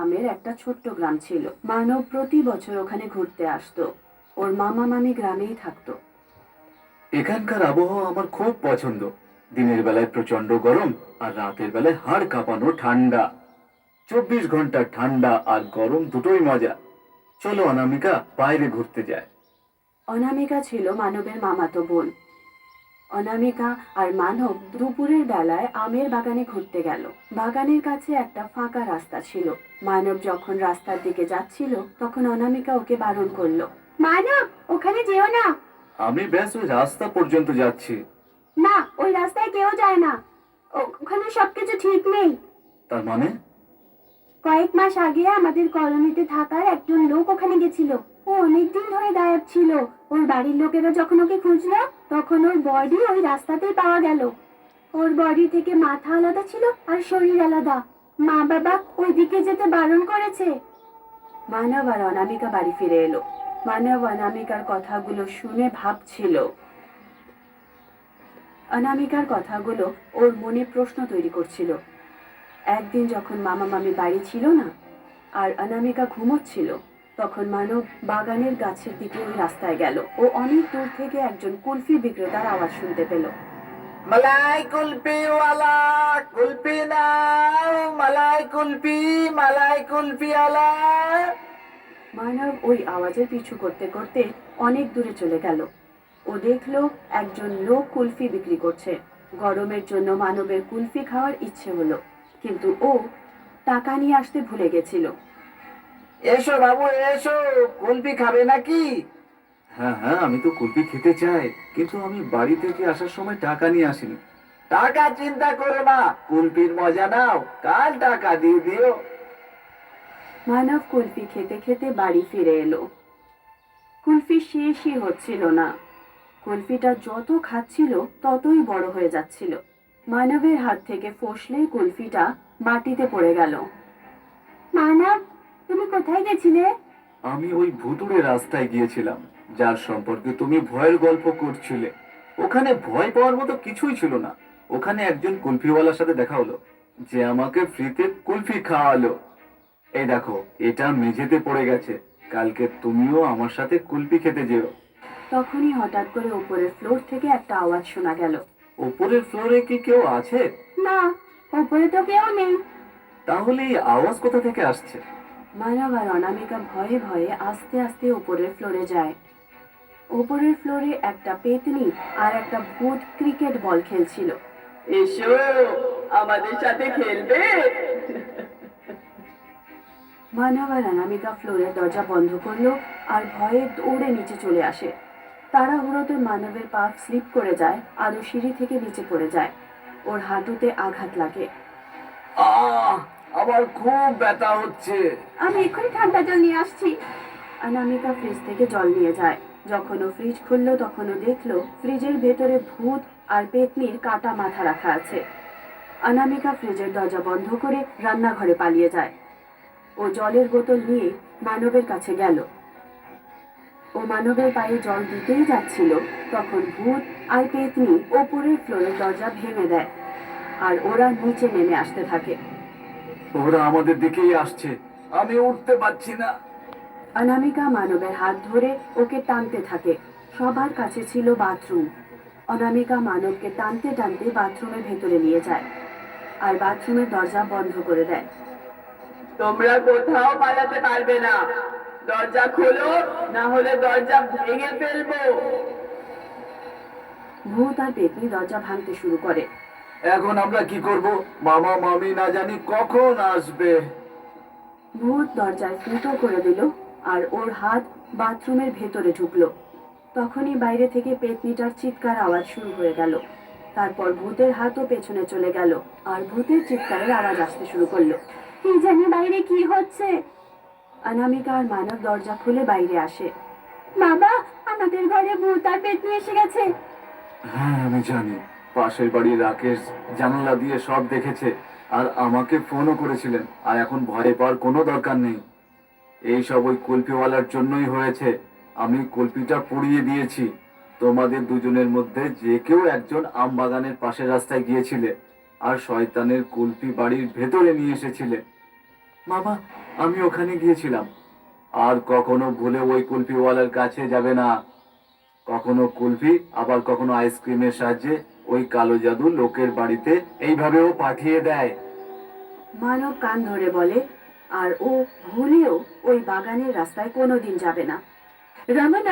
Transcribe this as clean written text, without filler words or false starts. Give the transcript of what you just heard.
নামের একটা ছোট্ট গ্রাম ছিল। মানব প্রতি বছর ওখানে ঘুরতে আসতো। ওর মামা মামি গ্রামেই থাকতো। এখানকার আবহাওয়া আমার খুব পছন্দ। দিনের বেলায় প্রচন্ড গরম আর রাতের বেলায় হাড় কাঁপানো ঠান্ডা। 24 ঘন্টা ঠান্ডা আর গরম দুটোই মজা। চলো অনামিকা, বাইরে ঘুরতে যায়। অনামিকা ছিল মানবের মামাতো বোন। অনামিকা আর মানব দুপুরের বেলায় আমের বাগানে ঘুরতে গেল। বাগানের কাছে একটা ফাঁকা রাস্তা ছিল। মানব যখন রাস্তার দিকে যাচ্ছিল তখন অনামিকা ওকে বারণ করলো। মানব, ওখানে যেও না। আমি ব্যাস ওই রাস্তা পর্যন্ত যাচ্ছি। না, ওই রাস্তায় কেউ যায় না। ওখানে সবকিছু ঠিক নেই। তার মানে? কয়েক মাস আগে আমাদের কলোনিতে থাকার একজন লোক ওখানে গেছিল। ও অনেকদিন ধরে গায়েব ছিল। ওর বাড়ির লোকেরা যখন ওকে খুঁজলো তখন ওর বডি ওই রাস্তাতেই পাওয়া গেল। ওর বডি থেকে মাথা আলাদা ছিল আর শরীর আলাদা। মা বাবা ওইদিকে যেতে বারণ করেছে। মানব আর অনামিকা বাড়ি ফিরে এলো। মানব অনামিকার কথাগুলো শুনে ভাবছিল। অনামিকার কথাগুলো ওর মনে প্রশ্ন তৈরি করছিল। একদিন যখন মামা মামি বাড়ি ছিল না আর অনামিকা ঘুমোচ্ছিল, তখন মানব বাগানের গাছের দিকে ওই রাস্তায় গেল। ও অনেক দূর থেকে একজন কুলফি বিক্রেতার আওয়াজ শুনতে পেল। मलाई कुल्फी वाला, कुल्फी नाও, मलाई কুলফি, मलाई কুলফি वाला। মানব ওই আওয়াজের পিছু করতে করতে অনেক দূরে চলে গেল। ও দেখলো একজন লোক কুলফি বিক্রি করছে। গরমের জন্য মানবের কুলফি খাওয়ার ইচ্ছে হলো, কিন্তু ও টাকা নিয়ে আসতে ভুলে গেছিল। এসো বাবু এসো, কুলফি খাবে নাকি? হ্যাঁ হ্যাঁ, আমি তো কুলফি খেতে চাই, কিন্তু আমি বাড়ি থেকে আসার সময় টাকা নিয়ে আসিনি। টাকা চিন্তা করো না, কুলফির মজা নাও, কাল টাকা দিয়ে দিও। মানব কুলফি খেতে খেতে বাড়ি ফিরে এলো। কুলফি শেষই হচ্ছিল না। কুলফিটা যত খাচ্ছিল ততই বড় হয়ে যাচ্ছিল। মানবের হাত থেকে ফসলেই কুলফিটা মাটিতে পড়ে গেল। মানব, তুমি কোথায় গেছিলে? আমি ওই ভুতুড়ে রাস্তায় গিয়েছিলাম, যার সম্পর্কে তুমি ভয়ের গল্প করছিলে। ওখানে ভয় পাওয়ার মতো কিছুই ছিল না। ওখানে একজন কুলফিওয়ালার সাথে দেখা হলো, যে আমাকে ফ্রিতে কুলফি খাওয়ালো। এই দেখো, এটা মেঝেতে পড়ে গেছে। কালকে তুমিও আমার সাথে কুলফি খেতে যেও। তখনই হঠাৎ করে উপরের ফ্লোর থেকে একটা আওয়াজ শোনা গেল। উপরের ফ্লোরে কি কেউ আছে? না, উপরে তো কেউ নেই। তাহলে এই আওয়াজ কোথা থেকে আসছে? মানব আর অনামিকা ভয়ে ভয়ে আস্তে আস্তে উপরের ফ্লোরে যায়। উপরের ফ্লোরে একটা পেতনি আর একটা ভূত ক্রিকেট বল খেলছিল। এসো, আমাদের সাথে খেলবে? মানব আর অনামিকা ফ্লোরের দরজা বন্ধ করলো আর ভয়ে দৌড়ে নিচে চলে আসে। তাড়াহুড়োতে মানবের পা স্লিপ করে যায় আর ও সিঁড়ি থেকে নিচে পড়ে যায়। ওর হাঁটুতে আঘাত লাগে। আমার খুব ব্যথা হচ্ছে। আমি এক্ষুনি ঠান্ডা জল নিয়ে আসছি। অনামিকা ফ্রিজ থেকে জল নিয়ে যায়। যখন ও ফ্রিজ খুললো তখন ও দেখলো ফ্রিজের ভেতরে ভূত আর পেতনির কাটা মাথা রাখা আছে। অনামিকা ফ্রিজের দরজা বন্ধ করে রান্নাঘরে পালিয়ে যায়। ও জলের বোতল নিয়ে মানবের কাছে গেল। ও মানবের পায়ে জল দিতেই যাচ্ছিল, তখন ভূত আর পেতনি ওপরের ফ্লোরের দরজা ভেঙে দেয় আর ওরা নিচে নেমে আসতে থাকে। ওরা আমাদের দিকেই আসছে, আমি উঠতে পারছি না। অনামিকা মানবের হাত ধরে ওকে টানতে থাকে। সবার কাছে ছিল বাথরুম। অনামিকা মানবকে টানতে টানতে বাথরুমের ভেতরে নিয়ে যায় আর বাথরুমের দরজা বন্ধ করে দেয়। তোমরা কোথাও পালাতে পারবে না, দরজা খোলো, না হলে দরজা ভেঙে ফেলবো। ভূত আর পেতনি দরজা ভাঙতে শুরু করে। এখন আমরা কি করব? মামা মামি না জানি কখন আসবে। ভূত দরজায় ফুটো করে দিল আর ওর হাত বাথরুমের ভেতরে ঢুকলো। তখনই বাইরে থেকে পেতনিটার চিৎকার আওয়াজ শুরু হয়ে গেল। তারপর ভূতের হাতও পেছনে চলে গেল আর ভূতের চিৎকারের আওয়াজ আসতে শুরু করলো। কি জানি বাইরে কি হচ্ছে। অনামিকা আর মানব দরজা খুলে বাইরে আসে। বাবা, আমাদের ঘরে ভূত আর পেতনি এসে গেছে। হ্যাঁ আমি জানি, পাশের বাড়ির রাকেশ জানালা দিয়ে সব দেখেছে আর আমাকে ফোনও করেছিলেন। আর এখন ভয় পাওয়ার কোনো দরকার নেই। এই সব ওই কুলফিওয়ালার জন্যই হয়েছে। আমি কুলফিটা পুড়িয়ে দিয়েছি। তোমাদের দুজনের মধ্যে যে কেউ একজন আম বাগানের পাশের রাস্তায় গিয়েছিলে আর শয়তানের কুলফি বাড়ির ভেতরে নিয়ে এসেছিলে। মামা আমি ওখানে গিয়েছিলাম। আর কখনো ভুলে ওই কুলফিওয়ালার কাছে যাবে না। কখনো কুলফি, আবার কখনো আইসক্রিমের সাহায্যে ওই কালো জাদু লোকের বাড়িতে এইভাবেও পাঠিয়ে দেয়। মানব কান ধরে বলে, আর ও ভুলেও ওই বাগানের রাস্তায় কোনোদিন যাবে না। রমন